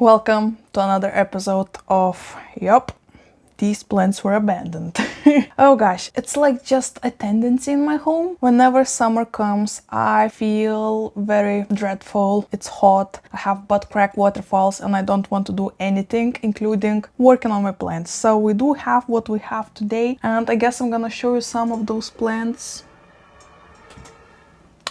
Welcome to another episode of Yup, these plants were abandoned. Oh gosh, it's like just a tendency in my home. Whenever summer comes, I feel very dreadful. It's hot, I have butt crack waterfalls, and I don't want to do anything, including working on my plants. So we do have what we have today, and I guess I'm gonna show you some of those plants.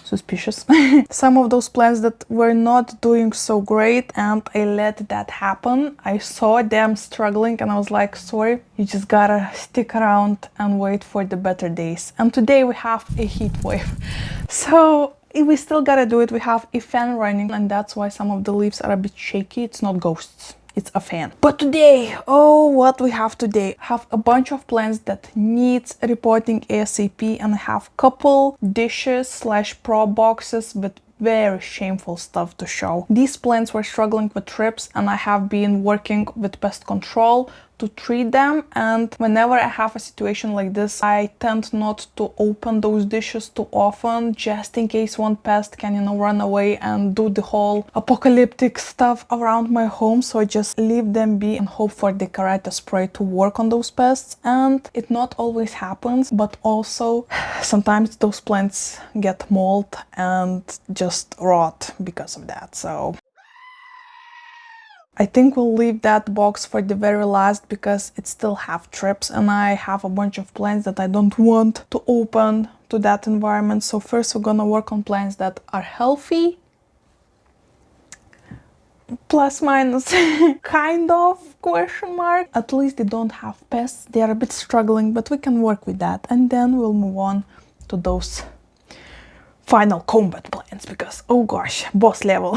Suspicious. Some of those plants that were not doing so great, and I let that happen. I saw them struggling and I was like, sorry, you just gotta stick around and wait for the better days. And today we have a heat wave. So we still gotta do it. We have a fan running, and that's why some of the leaves are a bit shaky. It's not ghosts. It's a fan. But today, oh, what we have today. I have a bunch of plants that needs repotting ASAP, and I have couple dishes slash prop boxes with very shameful stuff to show. These plants were struggling with thrips, and I have been working with pest control to treat them, and whenever I have a situation like this, I tend not to open those dishes too often, just in case one pest can, run away and do the whole apocalyptic stuff around my home. So I just leave them be and hope for the karate spray to work on those pests, and it not always happens, but also sometimes those plants get mold and just rot because of that. So I think we'll leave that box for the very last because it still have thrips, and I have a bunch of plants that I don't want to open to that environment. So first we're gonna work on plants that are healthy, plus minus, kind of, question mark. At least they don't have pests. They are a bit struggling, but we can work with that. And then we'll move on to those final combat plants because, oh gosh, boss level.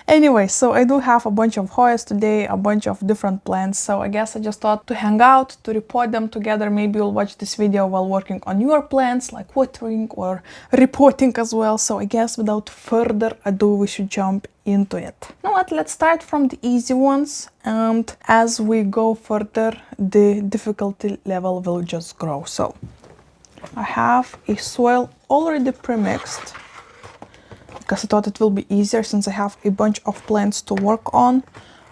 Anyway, so I do have a bunch of Hoyas today, a bunch of different plants, so I guess I just thought to hang out, to repot them together. Maybe you'll watch this video while working on your plants, like watering or repotting as well. So I guess without further ado, we should jump into it. You know what, let's start from the easy ones, and as we go further, the difficulty level will just grow. So I have a soil already pre-mixed, because I thought it will be easier since I have a bunch of plants to work on,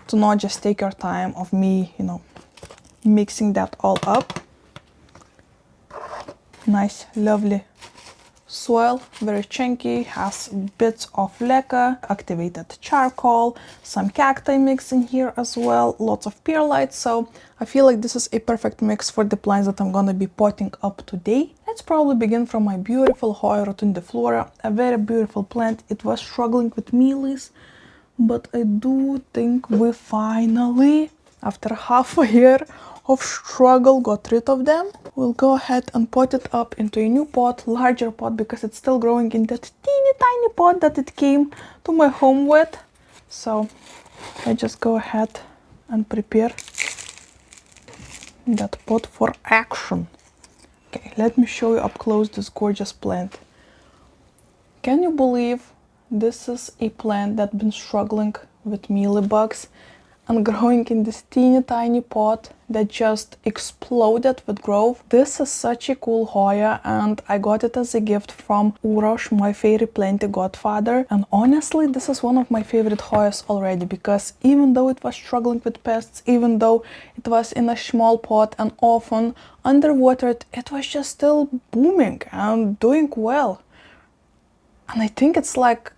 to not just take your time of me, mixing that all up. Nice, lovely soil, very chunky, has bits of leca, activated charcoal, some cacti mix in here as well, lots of perlite. So I feel like this is a perfect mix for the plants that I'm gonna be potting up today. Let's probably begin from my beautiful Hoya Rotundiflora, a very beautiful plant. It was struggling with mealies, but I do think we finally, after half a year of struggle, got rid of them. We'll go ahead and pot it up into a new pot, larger pot, because it's still growing in that teeny tiny pot that it came to my home with. So I just go ahead and prepare that pot for action. Okay, let me show you up close this gorgeous plant. Can you believe this is a plant that's been struggling with mealybugs and growing in this teeny tiny pot that just exploded with growth? This is such a cool Hoya, and I got it as a gift from Uroš, my fairy planty godfather. And honestly, this is one of my favorite Hoyas already, because even though it was struggling with pests, even though it was in a small pot and often underwatered, it was just still booming and doing well. And I think it's like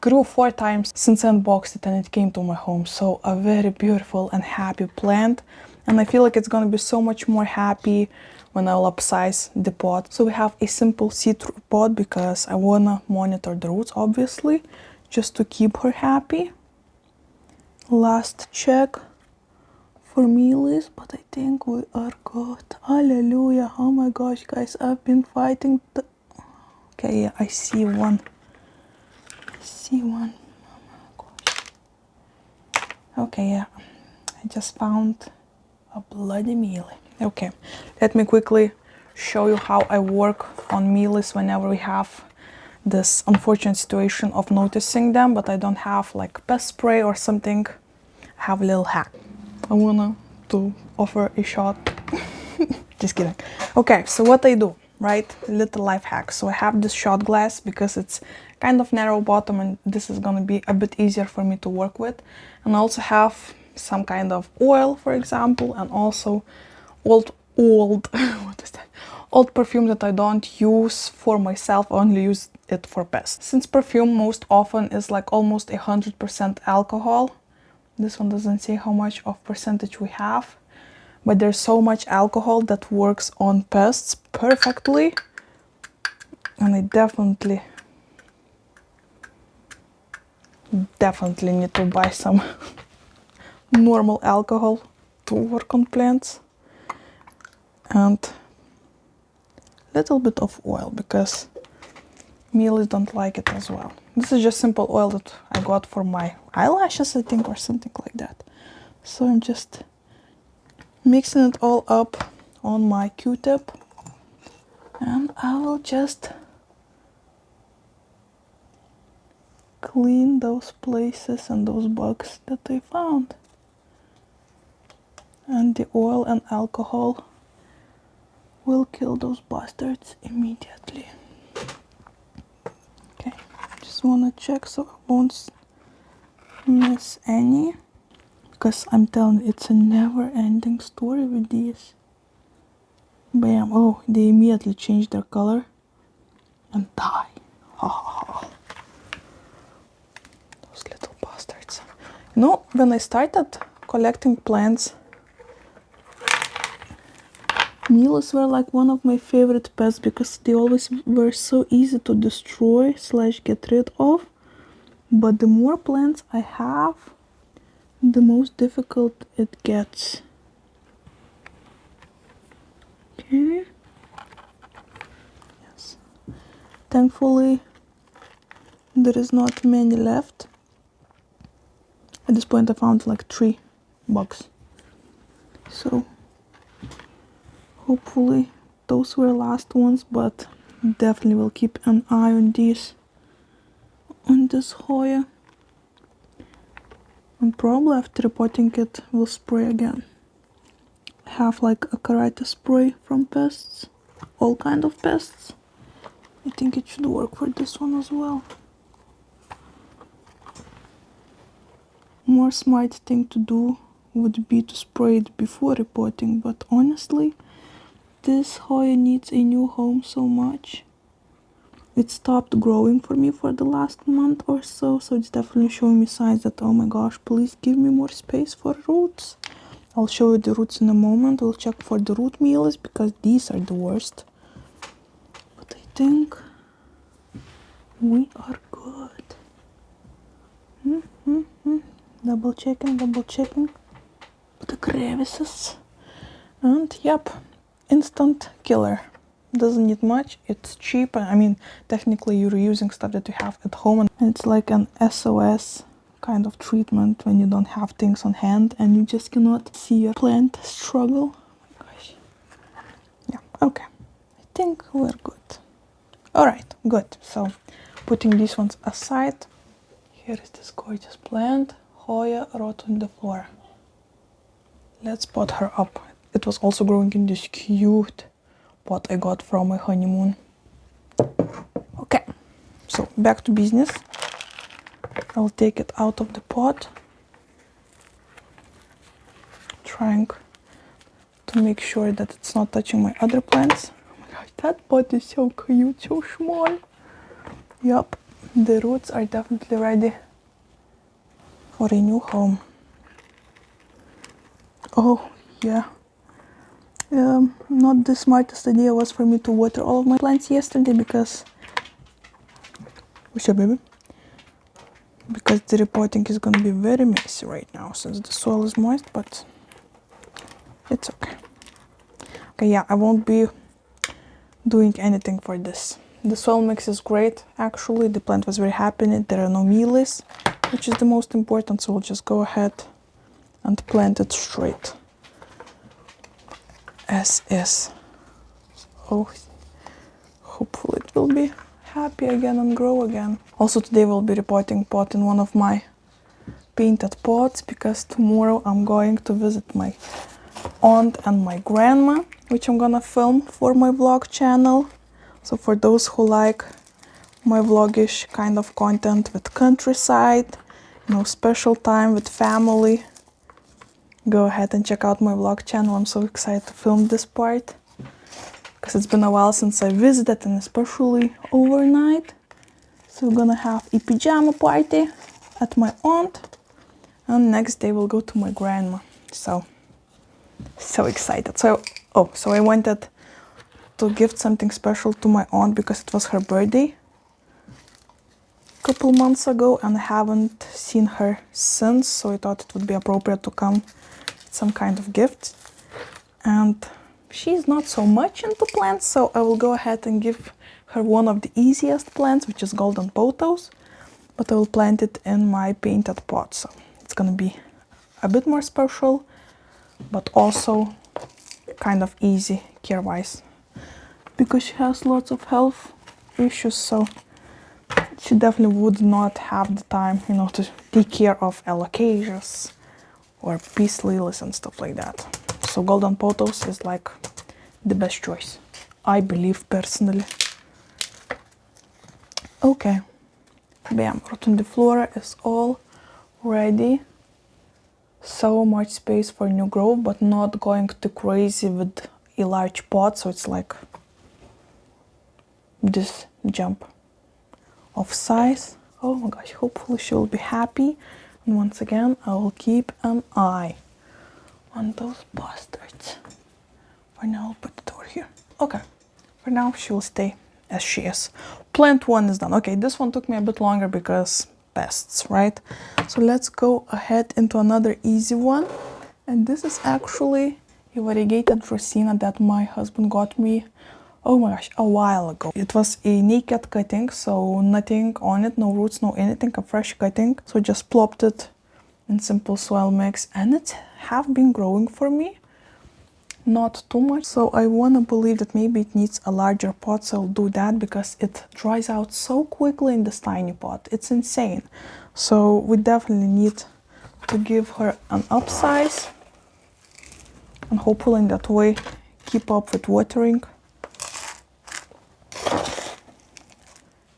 grew 4 times since I unboxed it and it came to my home. So a very beautiful and happy plant, and I feel like it's gonna be so much more happy when I'll upsize the pot. So we have a simple see-through pot because I wanna monitor the roots, obviously, just to keep her happy. Last check for mealies, but I think we are good. Hallelujah. Oh my gosh, guys, I've been fighting the... Okay, yeah, I see one. Oh my gosh. Okay, yeah, I just found a bloody mealy. Okay, let me quickly show you how I work on mealies whenever we have this unfortunate situation of noticing them, but I don't have like pest spray or something. I have a little hack. I wanna to offer a shot. Just kidding. Okay, so what I do, right? Little life hack. So I have this shot glass because it's kind of narrow bottom and this is gonna be a bit easier for me to work with. And I also have some kind of oil, for example, and also old what is that? Old perfume that I don't use for myself, I only use it for pests. Since perfume most often is like almost 100% alcohol, this one doesn't say how much of percentage we have, but there's so much alcohol that works on pests perfectly, and I definitely need to buy some normal alcohol to work on plants, and little bit of oil because mealies don't like it as well. This is just simple oil that I got for my eyelashes, I think, or something like that. So I'm just mixing it all up on my Q-tip, and I will just clean those places and those bugs that I found. And the oil and alcohol will kill those bastards immediately. Okay, just wanna check so I won't miss any, because I'm telling you, it's a never-ending story with these. Bam! Oh, they immediately change their color and die. Ha ha ha. Those little bastards. You know, when I started collecting plants, mealies were like one of my favorite pests because they always were so easy to destroy / get rid of. But the more plants I have, the most difficult it gets. Okay. Yes. Thankfully, there is not many left. At this point I found like 3 bugs. So hopefully those were last ones, but definitely will keep an eye on these, on this Hoya. And probably after repotting it, we'll spray again. I have like a karate spray from Pests, all kind of pests. I think it should work for this one as well. More smart thing to do would be to spray it before repotting, but honestly, this Hoya needs a new home so much. It stopped growing for me for the last month or so, so it's definitely showing me signs that, oh my gosh, please give me more space for roots. I'll show you the roots in a moment. We'll check for the root mealies because these are the worst. But I think we are good. Double checking the crevices. And yep, instant killer. Doesn't need much, it's cheap. I mean, technically you're using stuff that you have at home, and it's like an SOS kind of treatment when you don't have things on hand and you just cannot see your plant struggle. Oh my gosh. Yeah, okay. I think we're good. Alright, good. So, putting these ones aside, here is this gorgeous plant, Hoya Rotundiflora. Let's pot her up. It was also growing in this cute pot I got from my honeymoon. Okay, so back to business. I'll take it out of the pot, trying to make sure that it's not touching my other plants. Oh my gosh, that pot is so cute, so small. Yup, the roots are definitely ready for a new home. Oh yeah. Not the smartest idea was for me to water all of my plants yesterday because the repotting is gonna be very messy right now since the soil is moist, but it's okay. Okay, yeah, I won't be doing anything for this. The soil mix is great, actually. The plant was very happy in it. There are no mealies, which is the most important, so we'll just go ahead and plant it straight as is. So hopefully it will be happy again and grow again. Also today we'll be repotting pot in one of my painted pots because tomorrow I'm going to visit my aunt and my grandma which I'm gonna film for my vlog channel. So for those who like my vlogish kind of content with countryside, you know, special time with family, go ahead and check out my vlog channel. I'm so excited to film this part because it's been a while since I visited, and especially overnight. So we're gonna have a pajama party at my aunt, and next day we'll go to my grandma. So excited. So I wanted to gift something special to my aunt because it was her birthday a couple months ago, and I haven't seen her since, so I thought it would be appropriate to come with some kind of gift. And she's not so much into plants, so I will go ahead and give her one of the easiest plants, which is golden pothos, but I will plant it in my painted pot, so it's gonna be a bit more special, but also kind of easy care-wise, because she has lots of health issues, so she definitely would not have the time, you know, to take care of alocasias or peace lilies and stuff like that. So golden pothos is like the best choice, I believe personally. Okay, bam, Rotundiflora is all ready. So much space for new growth, but not going too crazy with a large pot, so it's like this jump of size. Oh my gosh, hopefully she will be happy. And once again, I will keep an eye on those bastards. For now, I'll put it over here. Okay, for now she will stay as she is. Plant one is done. Okay, this one took me a bit longer because pests, right? So let's go ahead into another easy one. And this is actually a variegated Dracaena that my husband got me, oh my gosh, a while ago. It was a naked cutting, so nothing on it, no roots, no anything, a fresh cutting. So just plopped it in simple soil mix, and it have been growing for me. Not too much, so I want to believe that maybe it needs a larger pot, so I'll do that because it dries out so quickly in this tiny pot. It's insane. So we definitely need to give her an upsize, and hopefully in that way keep up with watering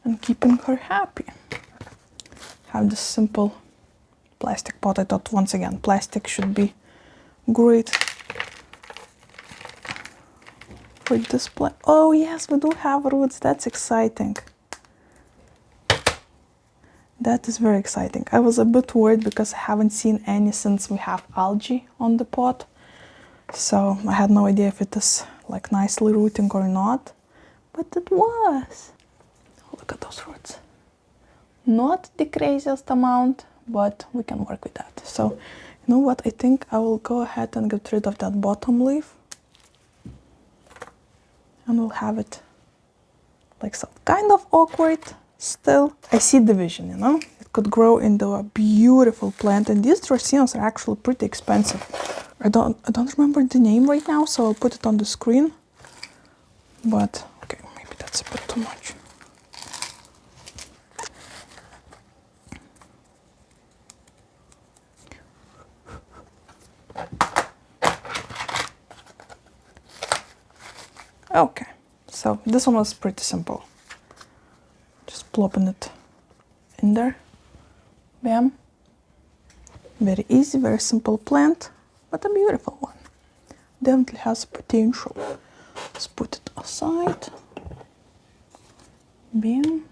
and keeping her happy. Have this simple plastic pot. I thought once again plastic should be great for this plant. Oh yes, we do have roots. That's exciting. That is very exciting. I was a bit worried because I haven't seen any since we have algae on the pot. So I had no idea if it is like nicely rooting or not. But it was. Look at those roots. Not the craziest amount, but we can work with that. So you know what? I think I will go ahead and get rid of that bottom leaf. And we'll have it like so. Kind of awkward still. I see the vision, you know? It could grow into a beautiful plant, and these Dracaenas are actually pretty expensive. I don't remember the name right now, so I'll put it on the screen. But okay, maybe that's a bit too much. Okay, so this one was pretty simple. Just plopping it in there. Bam. Very easy, very simple plant, but a beautiful one. Definitely has potential. Let's put it aside. Bam.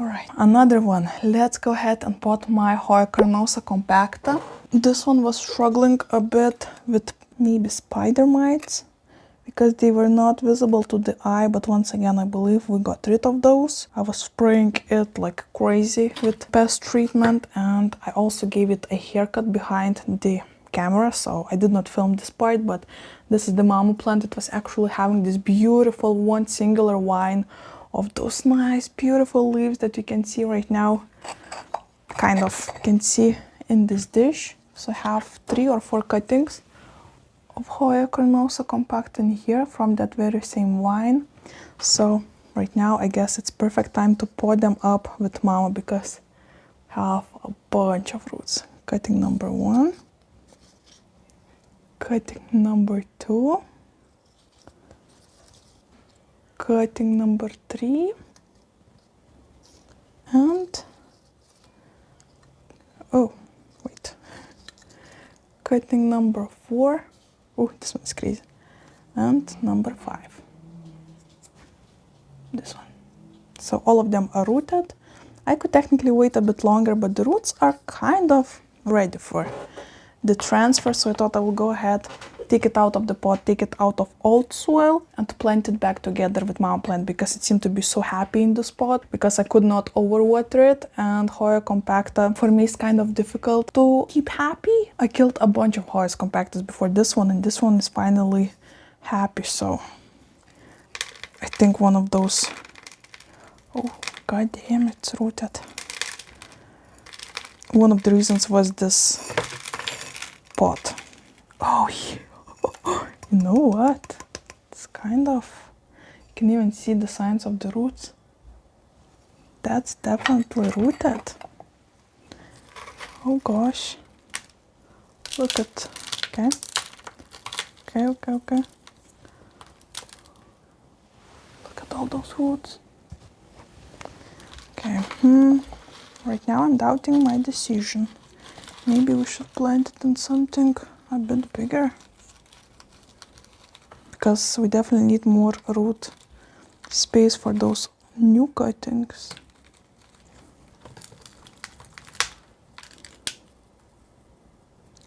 Alright, another one. Let's go ahead and pot my Hoya carnosa compacta. This one was struggling a bit with maybe spider mites because they were not visible to the eye, but once again I believe we got rid of those. I was spraying it like crazy with pest treatment, and I also gave it a haircut behind the camera, so I did not film this part, but this is the mama plant. It was actually having this beautiful one singular vine of those nice beautiful leaves that you can see right now, kind of can see in this dish. So I have 3 or 4 cuttings of Hoya carnosa compacta in here from that very same vine. So right now I guess it's perfect time to pot them up with mama because I have a bunch of roots. Cutting number 1, Cutting number 2. Cutting number 3. And oh, wait. Cutting number 4. Oh, this one's crazy. And number 5. This one. So all of them are rooted. I could technically wait a bit longer, but the roots are kind of ready for the transfer, so I thought I will go ahead, take it out of the pot, take it out of old soil, and plant it back together with mom plant, because it seemed to be so happy in this pot, because I could not overwater it, and Hoya compacta for me is kind of difficult to keep happy. I killed a bunch of Hoya compactas before this one, and this one is finally happy, so I think one of those... Oh, god damn, it's rooted. One of the reasons was this pot. Oh, yeah. You know what? It's kind of... You can even see the signs of the roots. That's definitely rooted. Oh gosh. Look at... Okay. Okay. Look at all those roots. Okay. Right now I'm doubting my decision. Maybe we should plant it in something a bit bigger, because we definitely need more root space for those new cuttings.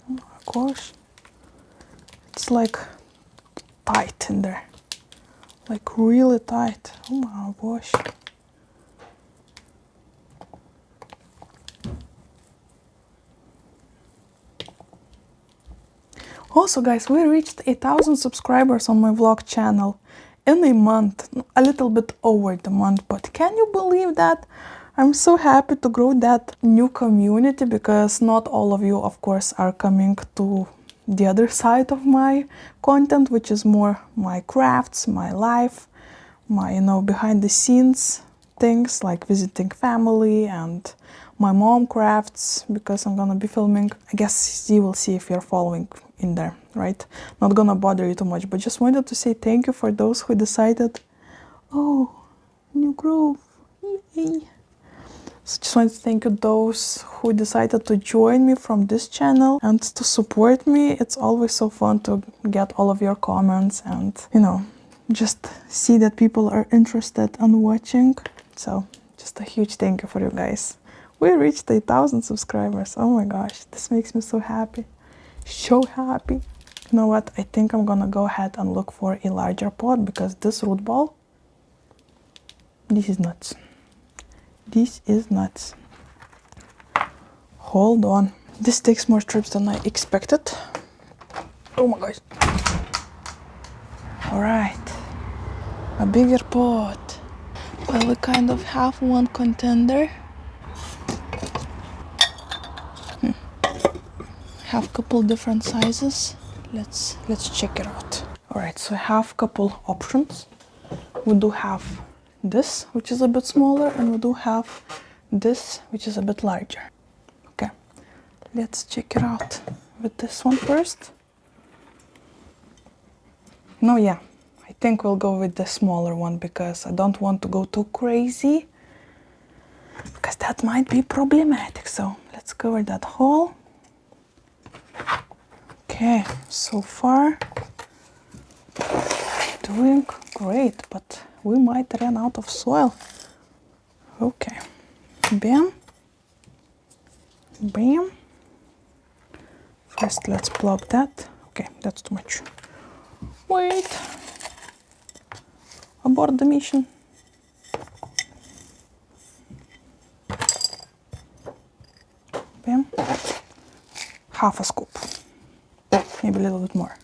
Oh my gosh, it's like tight in there, like really tight. Oh my gosh. Also guys, we reached 1,000 subscribers on my vlog channel in a month, a little bit over the month, but can you believe that? I'm so happy to grow that new community, because not all of you, of course, are coming to the other side of my content, which is more my crafts, my life, my, behind the scenes things like visiting family and my mom crafts, because I'm gonna be filming. I guess you will see if you're following in there, right? Not gonna bother you too much, but just wanted to say thank you for those who decided, oh, new grove, yay. So just wanted to thank you those who decided to join me from this channel and to support me. It's always so fun to get all of your comments and, just see that people are interested in watching. So just a huge thank you for you guys. We reached 1,000 subscribers. Oh my gosh, this makes me so happy. So happy. You know what? I think I'm gonna go ahead and look for a larger pot, because this root ball, this is nuts. This is nuts. Hold on. This takes more trips than I expected. Oh my gosh. Alright. A bigger pot. Well, we kind of have one contender. Have a couple different sizes. Let's check it out. Alright, so I have a couple options. We do have this, which is a bit smaller, and we do have this, which is a bit larger. Okay, let's check it out with this one first. No, yeah, I think we'll go with the smaller one, because I don't want to go too crazy, because that might be problematic. So let's cover that hole. Okay, so far doing great, but we might run out of soil. Okay, bam, bam. First, let's plug that. Okay, that's too much. Wait, abort the mission. Bam, half a scoop, maybe a little bit more,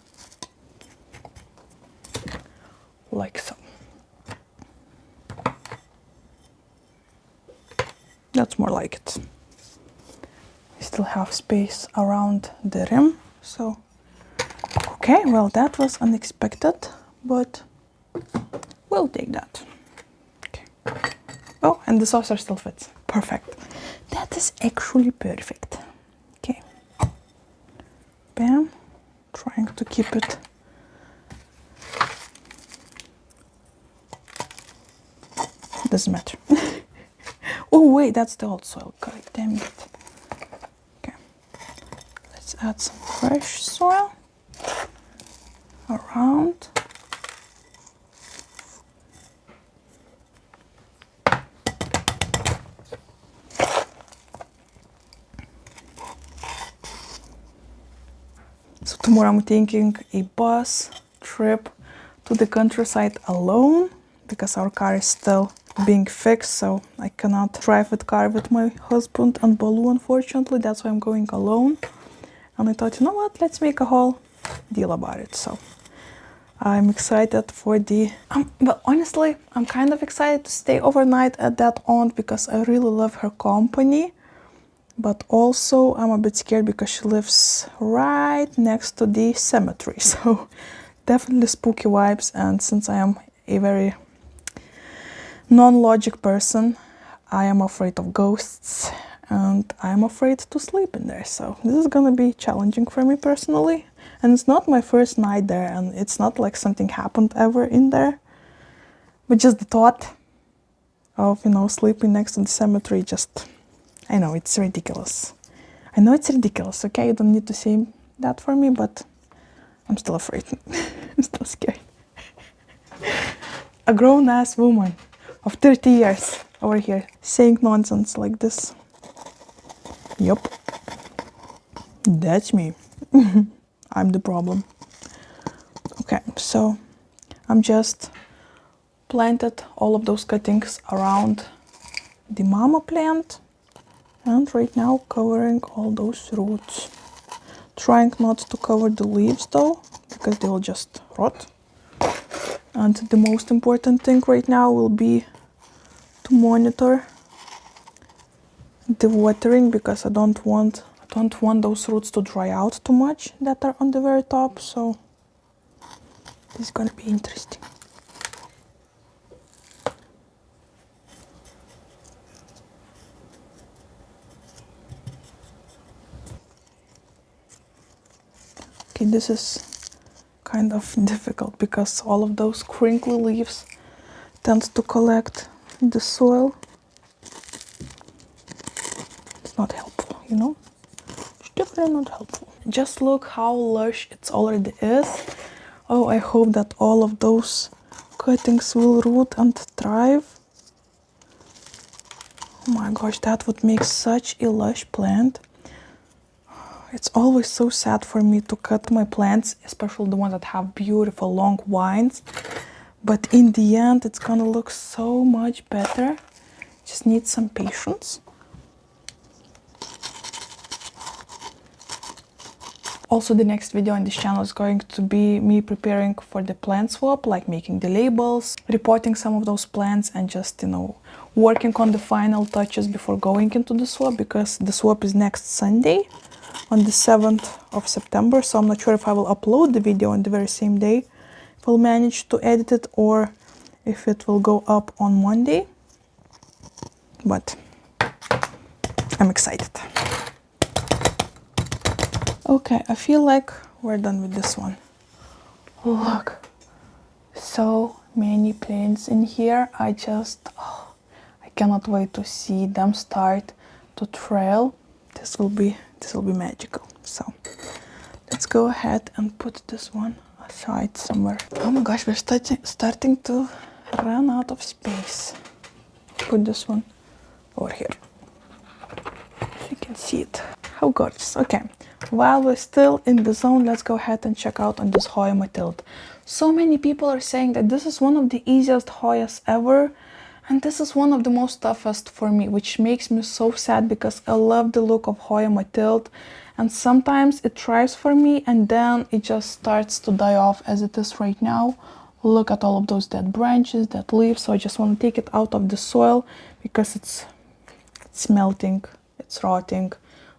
like so. That's more like it. We still have space around the rim, so okay, well, that was unexpected, but we'll take that. Okay. Oh, and the saucer still fits. Perfect. That is actually perfect. Okay. Bam. trying to keep it. Doesn't matter. Oh wait, that's the old soil. God damn it. Okay. Let's add some fresh soil around. So tomorrow I'm taking a bus trip to the countryside alone because our car is still being fixed, so I cannot drive with car with my husband and Baloo, unfortunately. That's why I'm going alone. And I thought, you know what, let's make a whole deal about it. So I'm excited for the... but honestly, I'm kind of excited to stay overnight at that aunt because I really love her company. But also I'm a bit scared because she lives right next to the cemetery. So definitely spooky vibes. And since I am a very non-logic person, I am afraid of ghosts and I am afraid to sleep in there. So this is gonna be challenging for me personally. And it's not my first night there, and it's not like something happened ever in there. But just the thought of, you know, sleeping next to the cemetery, just, I know it's ridiculous. I know it's ridiculous, okay? You don't need to say that for me, but I'm still afraid. I'm still scared. A grown-ass woman of 30 years over here saying nonsense like this. Yup. That's me. I'm the problem. Okay, so I'm just planted all of those cuttings around the mama plant. And right now covering all those roots. Trying not to cover the leaves though, because they will just rot. And the most important thing right now will be to monitor the watering, because I don't want those roots to dry out too much that are on the very top. So this is gonna be interesting. Okay, this is kind of difficult because all of those crinkly leaves tend to collect the soil. It's not helpful, you know? It's definitely not helpful. Just look how lush it already is. Oh, I hope that all of those cuttings will root and thrive. Oh my gosh, that would make such a lush plant. It's always so sad for me to cut my plants, especially the ones that have beautiful long vines. But in the end, it's gonna look so much better. Just need some patience. Also, the next video on this channel is going to be me preparing for the plant swap, like making the labels, repotting some of those plants, and just, you know, working on the final touches before going into the swap, because the swap is next Sunday on the 7th of September. So I'm not sure if I will upload the video on the very same day, if I'll manage to edit it, or if it will go up on Monday. But I'm excited. Okay, I feel like we're done with this one. Look, so many plants in here. I cannot wait to see them start to trail. This will be magical. So let's go ahead and put this one aside somewhere. Oh my gosh, we're starting to run out of space. Put this one over here so you can see it. How gorgeous. Okay, while we're still in the zone, let's go ahead and check out on this Hoya mathilde. So many people are saying that this is one of the easiest Hoyas ever, and this is one of the most toughest for me, which makes me so sad because I love the look of Hoya mathilde, and sometimes it thrives for me and then it just starts to die off as it is right now. Look at all of those dead branches, dead leaves. So I just want to take it out of the soil because it's melting, it's rotting.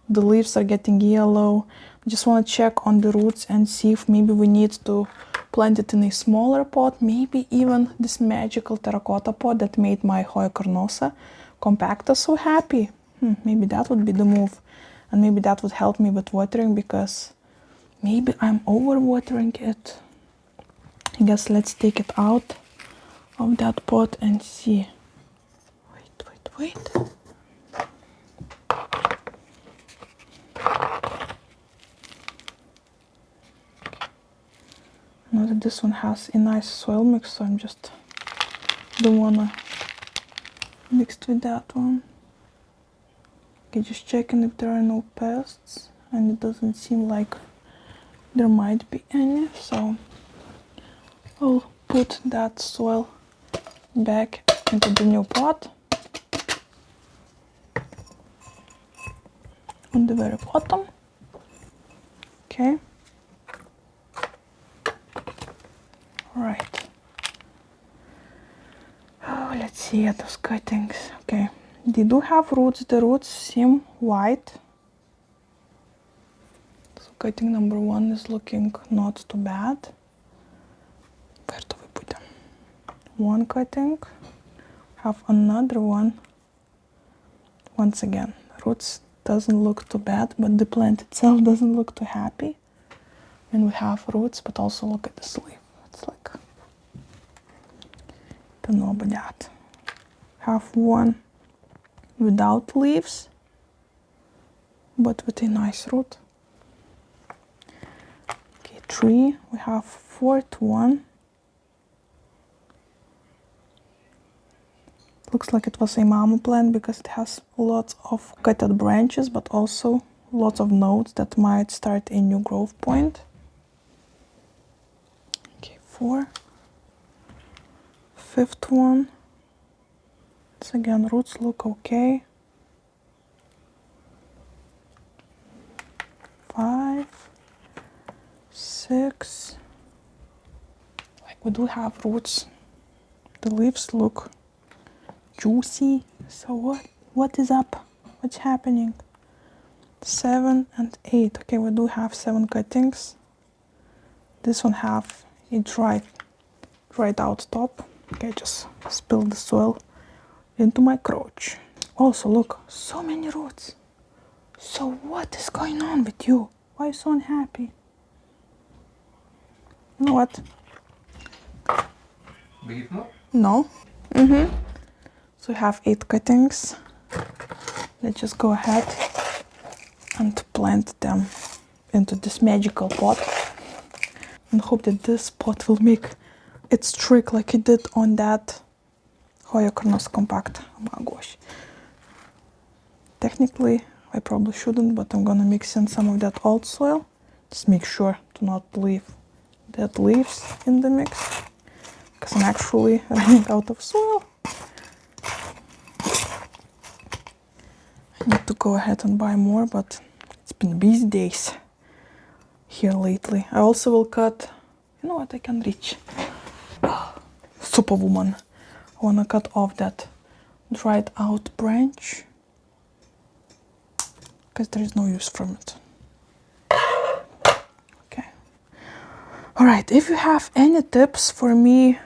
The leaves are getting yellow. I just want to check on the roots and see if maybe we need to plant it in a smaller pot, maybe even this magical terracotta pot that made my Hoya carnosa compacta so happy. Maybe that would be the move, and maybe that would help me with watering, because Maybe I'm overwatering it. I guess let's take it out of that pot and see. Wait. Now that this one has a nice soil mix, so I'm just don't wanna mix with that one. Okay, just checking if there are no pests, and it doesn't seem like there might be any, so I'll put that soil back into the new pot on the very bottom. Okay. All right. Oh, let's see at those cuttings. Okay, they do have roots. The roots seem white. So cutting number 1 is looking not too bad. Where do we put them? One cutting. Have another one. Once again, roots doesn't look too bad, but the plant itself doesn't look too happy. And we have roots, but also look at this leaf. It's like, don't know about that. Have one without leaves, but with a nice root. Okay, 3. We have 4th one. Looks like it was a mama plant because it has lots of cutted branches, but also lots of nodes that might start a new growth point. Okay, 4. 5th one. So again, roots look okay. 5, 6. Like, we do have roots. The leaves look juicy. So what is up? What's happening? 7 and 8. Okay, we do have 7 cuttings. This one have a dried out top. Okay, just spill the soil into my crotch. Also, look, so many roots. So what is going on with you? Why are you so unhappy? You know what? Big more? No. So we have 8 cuttings. Let's just go ahead and plant them into this magical pot and hope that this pot will make its trick like it did on that Hoya carnosa compacta. Oh my gosh. Technically, I probably shouldn't, but I'm gonna mix in some of that old soil. Just make sure to not leave dead leaves in the mix, because I'm actually running out of soil. I need to go ahead and buy more, but it's been busy days here lately. I also will cut, you know what, I can reach. Superwoman. I wanna cut off that dried out branch because there is no use from it. Okay. All right, if you have any tips for me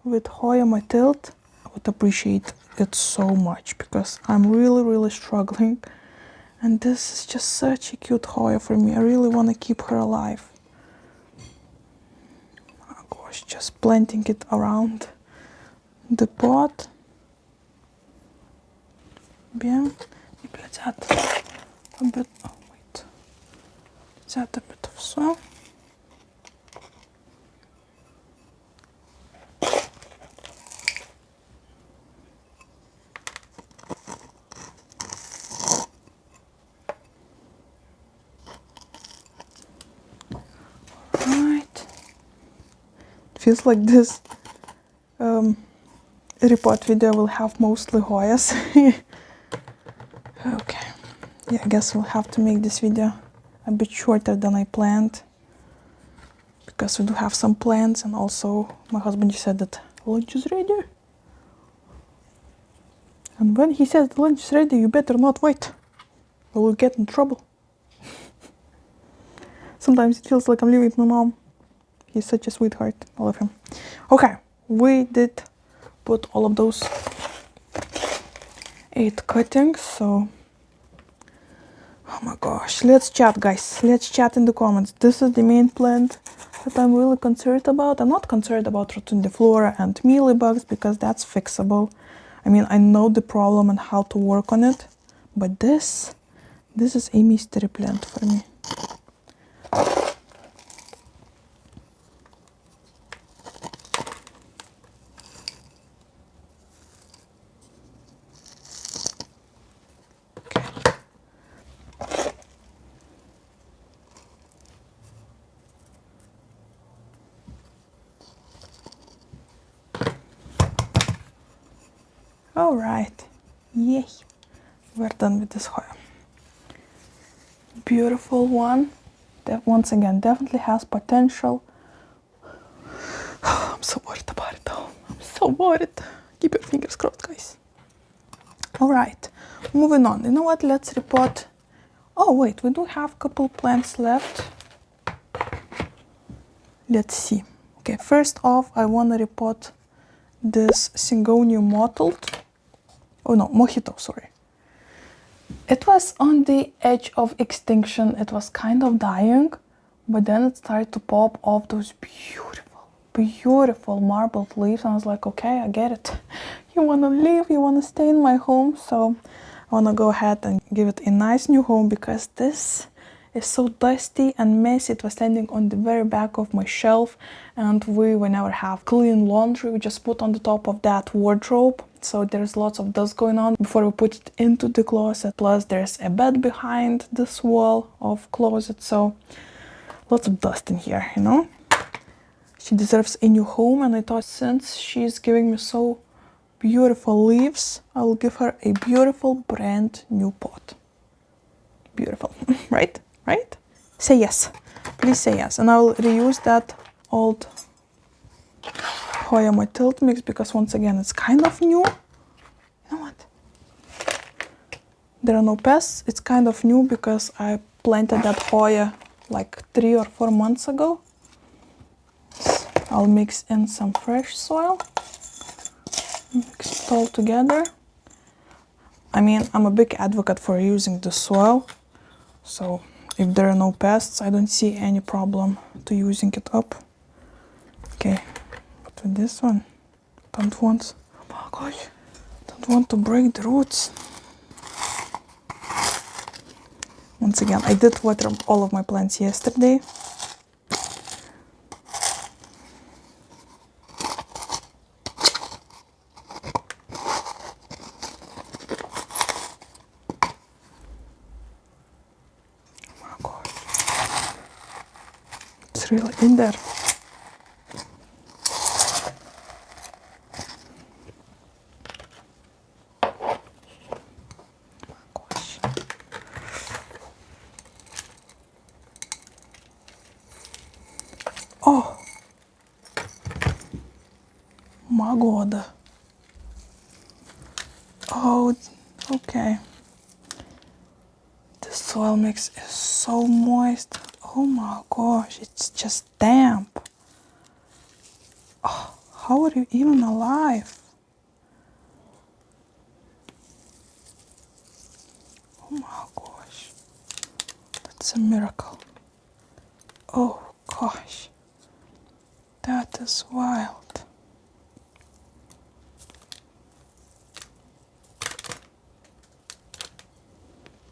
with Hoya mathilde, I would appreciate it so much because I'm really struggling, and this is just such a cute Hoya for me. I really want to keep her alive. Oh gosh, just planting it around the pot. Bien. Maybe let's add a bit. Oh wait. Let's add a bit of soil. Right. It feels like this repot video will have mostly Hoyas. Okay. Yeah, I guess we'll have to make this video a bit shorter than I planned, because we do have some plans, and also my husband just said that lunch is ready. And when he says the lunch is ready, you better not wait, or we'll get in trouble. Sometimes it feels like I'm living with my mom. He's such a sweetheart. I love him. Okay, we did put all of those 8 cuttings, so my gosh, let's chat, guys. Let's chat in the comments. This is the main plant that I'm really concerned about. I'm not concerned about Rotundiflora and mealybugs because that's fixable. I mean, I know the problem and how to work on it, but this is a mystery plant for me. All right, yay, we're done with this Hoya. Beautiful one, that once again definitely has potential. I'm so worried about it though, I'm so worried. Keep your fingers crossed, guys. All right, moving on. You know what, let's repot. Oh wait, we do have a couple plants left. Let's see. Okay, first off, I want to repot this Syngonium mottled. Oh no, mojito, sorry. It was on the edge of extinction. It was kind of dying, but then it started to pop off those beautiful marbled leaves. And I was like, okay, I get it. You want to leave, you want to stay in my home. So I want to go ahead and give it a nice new home because this is so dusty and messy. It was standing on the very back of my shelf, and we never have clean laundry. We just put on the top of that wardrobe. So there's lots of dust going on before we put it into the closet. Plus there's a bed behind this wall of closet. So lots of dust in here, you know. She deserves a new home, and I thought since she's giving me so beautiful leaves, I will give her a beautiful brand new pot. Beautiful, right? Right? Say yes. Please say yes. And I will reuse that old Hoya mathilde mix because once again it's kind of new. You know what? There are no pests. It's kind of new because I planted that Hoya like 3 or 4 months ago. I'll mix in some fresh soil. Mix it all together. I mean, I'm a big advocate for using the soil. So if there are no pests, I don't see any problem to using it up. Okay, but with this one, don't want, oh my gosh, don't want to break the roots. Once again, I did water all of my plants yesterday. Oh my gosh, it's really in there. Oh my god. Oh, okay. The soil mix is so moist. Oh my gosh, it's just damp. Oh, how are you even alive? Oh my gosh, that's a miracle. Oh gosh, that is wild.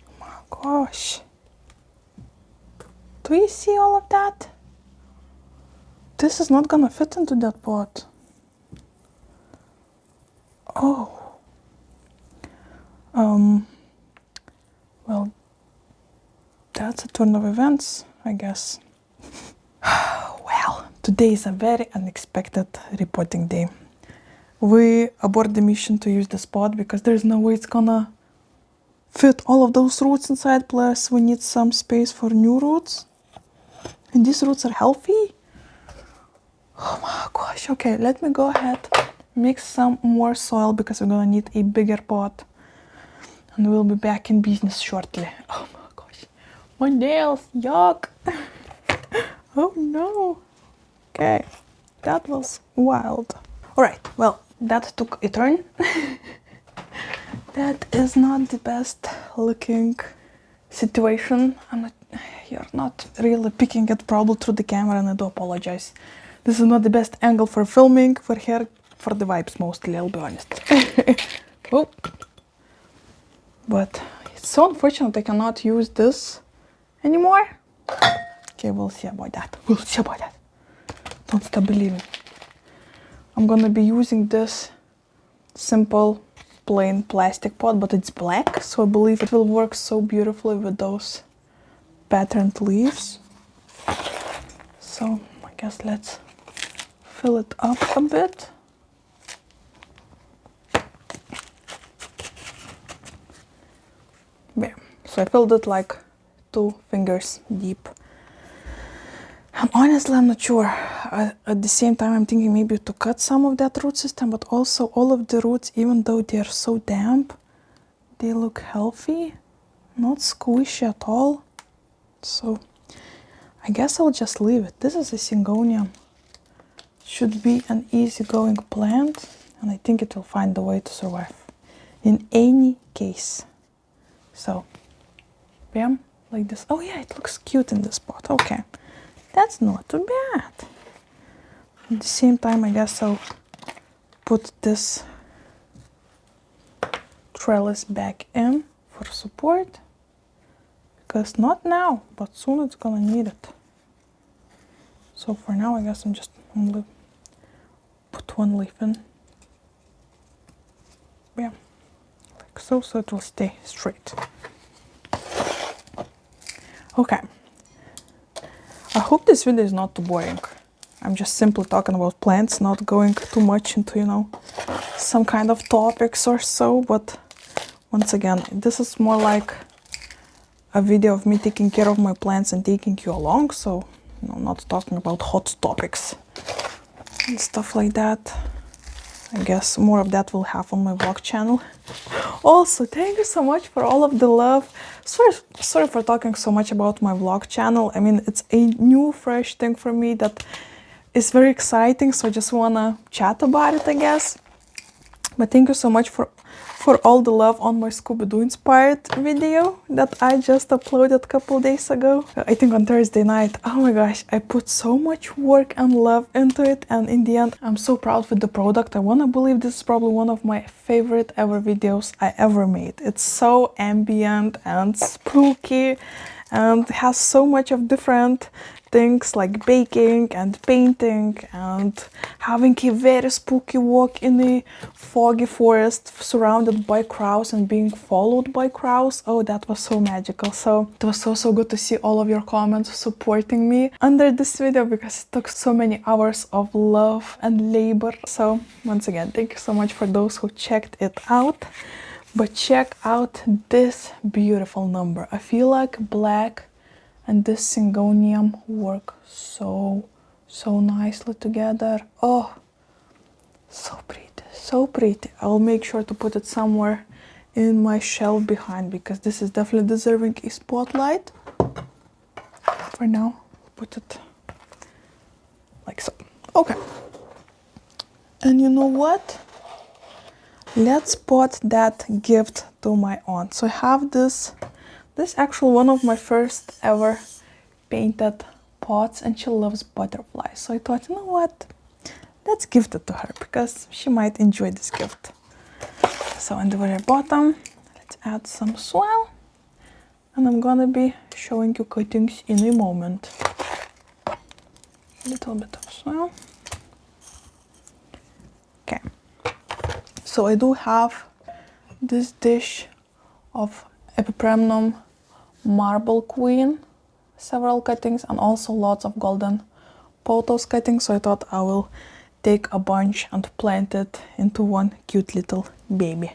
Oh my gosh. Do you see all of that? This is not gonna fit into that pot. Oh. Well, that's a turn of events, I guess. Well, today is a very unexpected repotting day. We abort the mission to use the spot because there's no way it's gonna fit all of those roots inside, plus we need some space for new roots. And these roots are healthy. Oh my gosh, okay, let me go ahead, mix some more soil because we're gonna need a bigger pot. And we'll be back in business shortly. Oh my gosh, my nails, yuck. Oh no. Okay, that was wild. All right, well, that took a turn. That is not the best looking situation. You're not really picking it probably through the camera, and I do apologize. This is not the best angle for filming, for here, for the vibes mostly, I'll be honest. Oh. But it's so unfortunate I cannot use this anymore. Okay, we'll see about that. We'll see about that. Don't stop believing. I'm gonna be using this simple plain plastic pot, but it's black, so I believe it will work so beautifully with those patterned leaves. So I guess let's fill it up a bit. Yeah, so I filled it like 2 fingers deep. And honestly, I'm not sure. At the same time, I'm thinking maybe to cut some of that root system, but also all of the roots, even though they're so damp, they look healthy, not squishy at all. So I guess I'll just leave it. This is a Syngonium. Should be an easygoing plant, and I think it will find a way to survive in any case. So, bam, like this. Oh yeah, it looks cute in this pot. Okay, that's not too bad. At the same time, I guess I'll put this trellis back in for support, because not now, but soon it's gonna need it. So for now, I guess I'm just only put 1 leaf in. Yeah, like so, so it will stay straight. Okay. I hope this video is not too boring. I'm just simply talking about plants, not going too much into, you know, some kind of topics or so, but once again, this is more like a video of me taking care of my plants and taking you along, so, you know, not talking about hot topics and stuff like that. I guess more of that will have on my vlog channel. Also, thank you so much for all of the love. Sorry for talking so much about my vlog channel. I mean, it's a new, fresh thing for me that is very exciting, so I just wanna chat about it, I guess. But thank you so much for all the love on my Scooby-Doo inspired video that I just uploaded a couple days ago. I think on Thursday night. Oh my gosh, I put so much work and love into it, and in the end, I'm so proud with the product. I wanna believe this is probably one of my favorite ever videos I ever made. It's so ambient and spooky and has so much of different things like baking and painting and having a very spooky walk in a foggy forest surrounded by crows and being followed by crows. Oh, that was so magical. So it was so good to see all of your comments supporting me under this video, because it took so many hours of love and labor. So once again, thank you so much for those who checked it out. But check out this beautiful number. I feel like black and this Syngonium work so nicely together. Oh, so pretty, so pretty. I'll make sure to put it somewhere in my shelf behind, because this is definitely deserving a spotlight. For now, put it like so. Okay. And you know what? Let's put that gift to my aunt. So I have this actually one of my first ever painted pots, and she loves butterflies. So I thought, you know what? Let's gift it to her, because she might enjoy this gift. So on the very bottom, let's add some soil, and I'm gonna be showing you cuttings in a moment. A little bit of soil. Okay. So I do have this dish of Epipremnum Marble Queen, several cuttings, and also lots of golden pothos cuttings. So I thought I will take a bunch and plant it into one cute little baby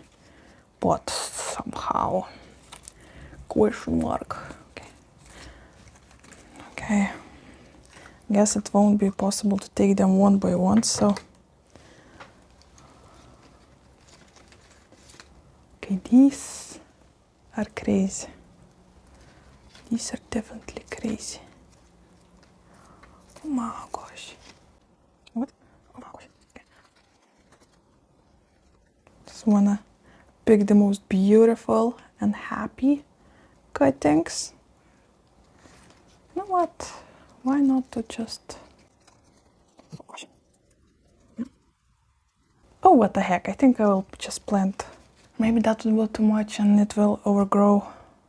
pot somehow. Question mark. Okay. Okay. Guess it won't be possible to take them one by one, so. Okay, these are crazy. These are definitely crazy. Oh my gosh. What? Oh my gosh. Okay. Just wanna pick the most beautiful and happy cuttings. You know what? Why not to just... Oh, what the heck, I think I will just plant. Maybe that will be too much and it will overgrow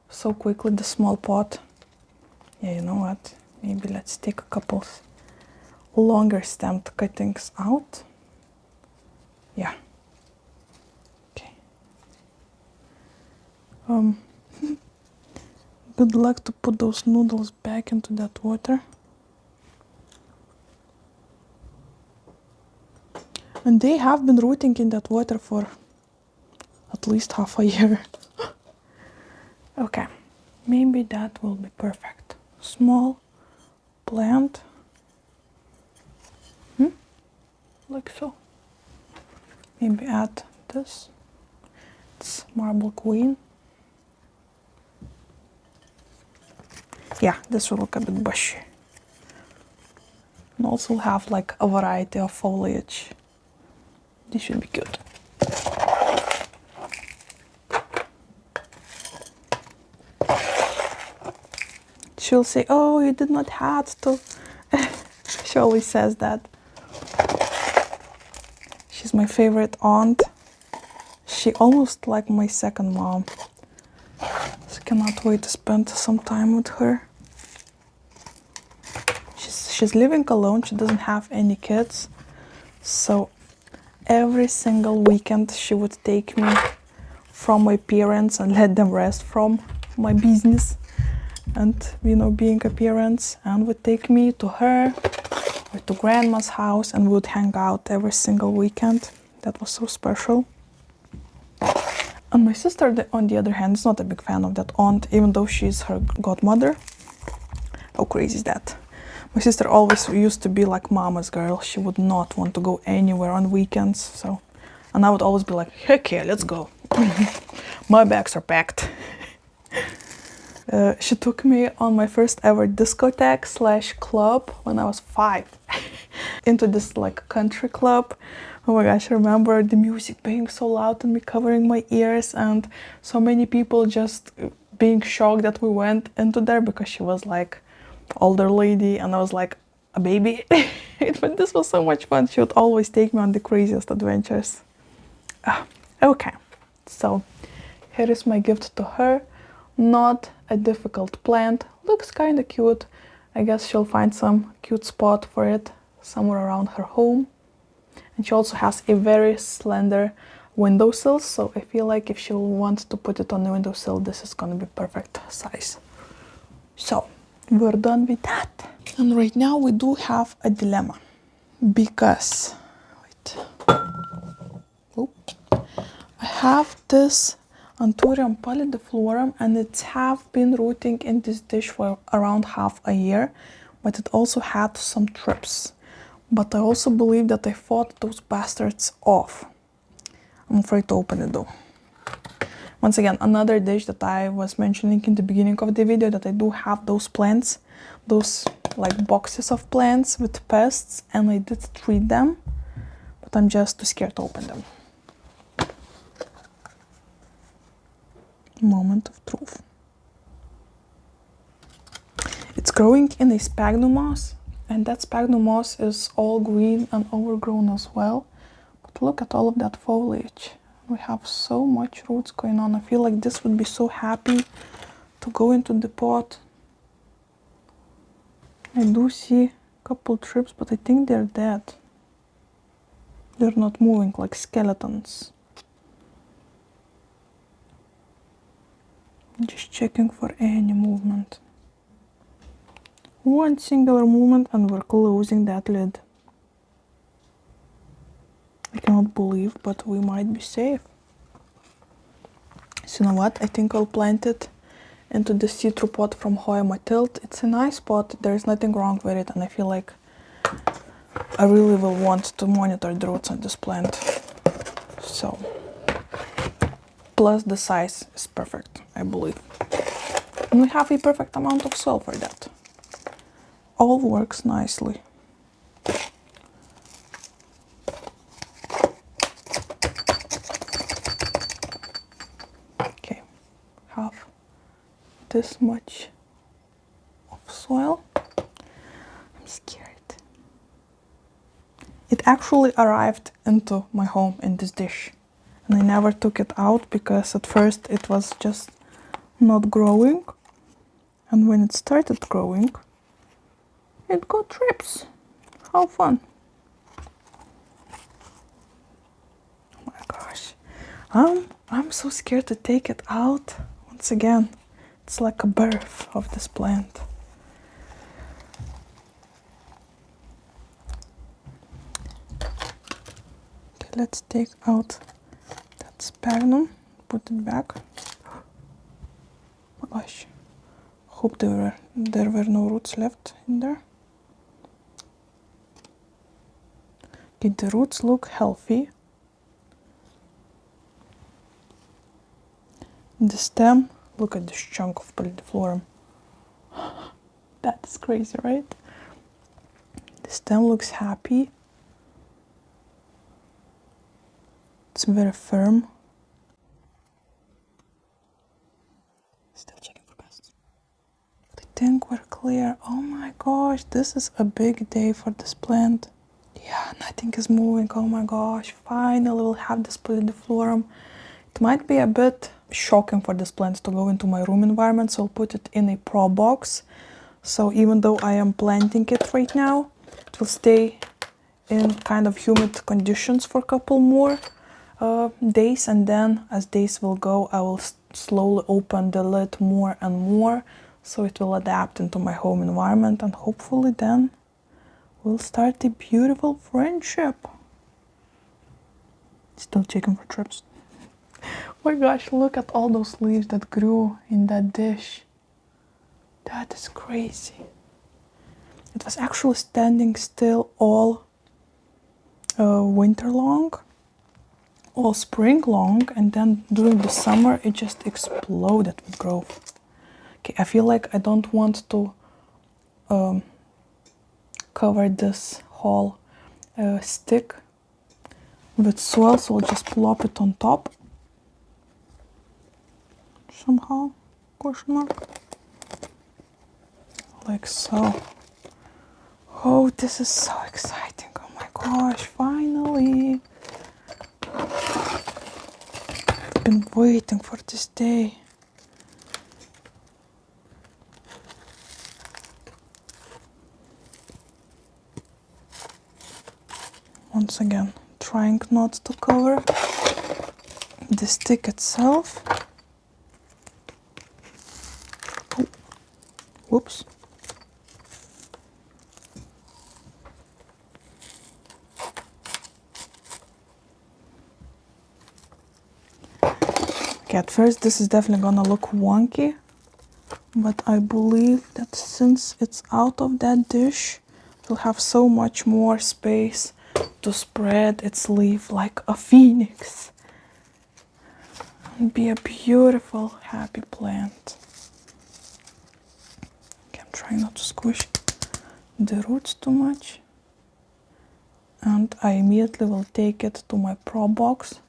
so quickly, the small pot. Yeah, you know what? Maybe let's take a couple longer stemmed cuttings out. Yeah. Okay. Good luck to put those noodles back into that water. And they have been rooting in that water for at least half a year. Okay, maybe that will be perfect. Small plant. Like so. Maybe add this. It's marble queen. Yeah, this will look a bit bushy. And also have like a variety of foliage. This should be good. She'll say, oh, you did not have to. She always says that. She's my favorite aunt. She almost like my second mom. So cannot wait to spend some time with her. She's living alone. She doesn't have any kids. So every single weekend she would take me from my parents and let them rest from my business and, you know, being a parent, and would take me to her or to grandma's house and we would hang out every single weekend. That was so special. And my sister, on the other hand, is not a big fan of that aunt, even though she's her godmother. How crazy is that? My sister always used to be like mama's girl. She would not want to go anywhere on weekends. So, and I would always be like, heck yeah, let's go. My bags are packed. She took me on my first ever discotheque / club when I was 5. Into this like country club. Oh my gosh, I remember the music being so loud and me covering my ears and so many people just being shocked that we went into there because she was like older lady and I was like a baby. But this was so much fun. She would always take me on the craziest adventures. Okay, so here is my gift to her. Not a difficult plant. Looks kind of cute. I guess she'll find some cute spot for it somewhere around her home. And she also has a very slender windowsill, so I feel like if she will want to put it on the windowsill, this is gonna be perfect size. So we're done with that. And right now we do have a dilemma because, wait, I have this Anthurium pallidiflorum and it's have been rooting in this dish for around half a year, but it also had some trips. But I also believe that I fought those bastards off. I'm afraid to open it though. Once again, another dish that I was mentioning in the beginning of the video, that I do have those plants, those like boxes of plants with pests, and I did treat them, but I'm just too scared to open them. Moment of truth. It's growing in a sphagnum moss, and that sphagnum moss is all green and overgrown as well. But look at all of that foliage. We have so much roots going on. I feel like this would be so happy to go into the pot. I do see a couple trips, but I think they're dead. They're not moving like skeletons. I'm just checking for any movement. One singular movement and we're closing that lid. I cannot believe, but we might be safe. So you know what? I think I'll plant it into the see-through pot from Hoya Mathilde. It's a nice pot. There's nothing wrong with it, and I feel like I really will want to monitor the roots on this plant. So, plus the size is perfect, I believe. And we have a perfect amount of soil for that. All works nicely. this much of soil. I'm scared. It actually arrived into my home in this dish, and I never took it out because at first it was just not growing, and when it started growing, it got trips. How fun. Oh my gosh. I'm so scared to take it out. Once again, it's like a birth of this plant. Okay, let's take out that sphagnum, put it back. Oh my gosh. Hope there were no roots left in there. Okay, the roots look healthy. The stem, look at this chunk of pallidiflorum. That is crazy, right? The stem looks happy. It's very firm. Still checking for pests. But I think we're clear. Oh my gosh, this is a big day for this plant. Yeah, nothing is moving. Oh my gosh, finally we'll have this pallidiflorum. It might be a bit shocking for this plant to go into my room environment, so I'll put it in a pro box. So even though I am planting it right now, it will stay in kind of humid conditions for a couple more days, and then as days will go, I will slowly open the lid more and more, so it will adapt into my home environment, and hopefully then we'll start a beautiful friendship. Still checking for trips. Oh my gosh, look at all those leaves that grew in that dish. That is crazy. It was actually standing still all winter long, all spring long, and then during the summer it just exploded with growth. Okay, I feel like I don't want to cover this whole stick with soil, so I'll just plop it on top. Somehow, question mark, like so. Oh, this is so exciting. Oh my gosh, finally. I've been waiting for this day. Once again, trying not to cover the stick itself. Oh. Whoops. Okay, at first this is definitely gonna look wonky, but I believe that since it's out of that dish, it will have so much more space to spread its leaf like a phoenix and be a beautiful, happy plant. Okay, I'm trying not to squish the roots too much, and I immediately will take it to my pro box,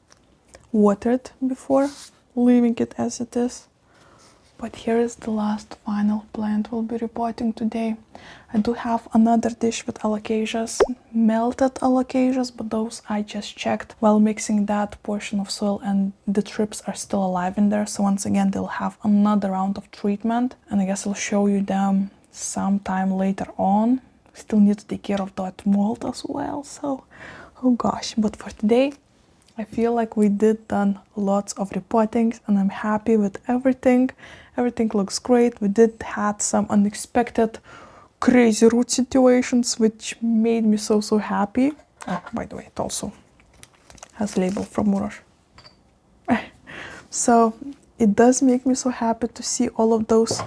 water it before leaving it as it is. But here is the last final plant we'll be repotting today. I do have another dish with alocasias, melted alocasias, but those I just checked while mixing that portion of soil, and the trips are still alive in there. So once again, they'll have another round of treatment, and I guess I'll show you them sometime later on. Still need to take care of that mold as well, so oh gosh. But for today, I feel like we done lots of repottings, and I'm happy with everything. Everything looks great. We did had some unexpected crazy root situations, which made me so happy. Oh, by the way, it also has a label from Murar. So it does make me so happy to see all of those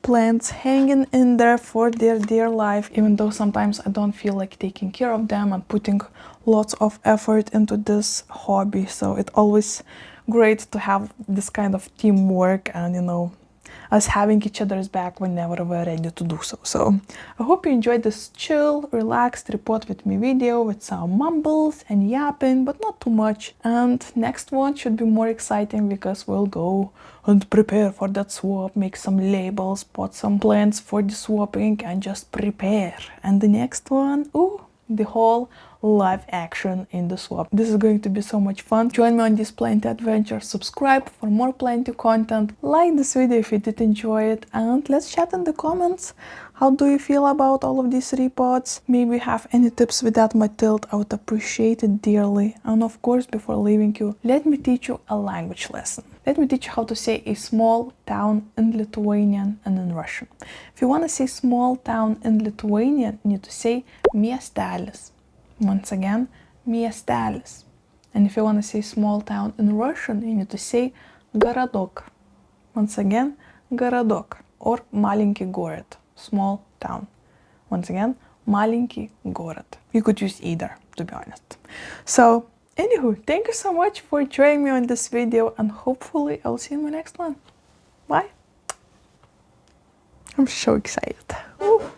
plants hanging in there for their dear life, even though sometimes I don't feel like taking care of them and putting lots of effort into this hobby. So it's always great to have this kind of teamwork, and you know, us having each other's back whenever we're ready to do so. So I hope you enjoyed this chill, relaxed repot with me video with some mumbles and yapping, but not too much. And next one should be more exciting because we'll go and prepare for that swap, make some labels, pot some plants for the swapping, and just prepare. And the next one, ooh, the whole live action in the swap. This is going to be so much fun. Join me on this plant adventure, subscribe for more plenty content, like this video if you did enjoy it, and let's chat in the comments. How do you feel about all of these repots? Maybe you have any tips with that mathilde, I would appreciate it dearly. And of course, before leaving you, let me teach you a language lesson. Let me teach you how to say a small town in Lithuanian and in Russian. If you want to say small town in Lithuanian, you need to say miestelis. Once again, miestelis. And if you want to say small town in Russian, you need to say gorodok. Once again, gorodok, or маленький город, small town. Once again, маленький город. You could use either, to be honest. So, anywho, thank you so much for joining me on this video, and hopefully I'll see you in my next one. Bye! I'm so excited. Woo.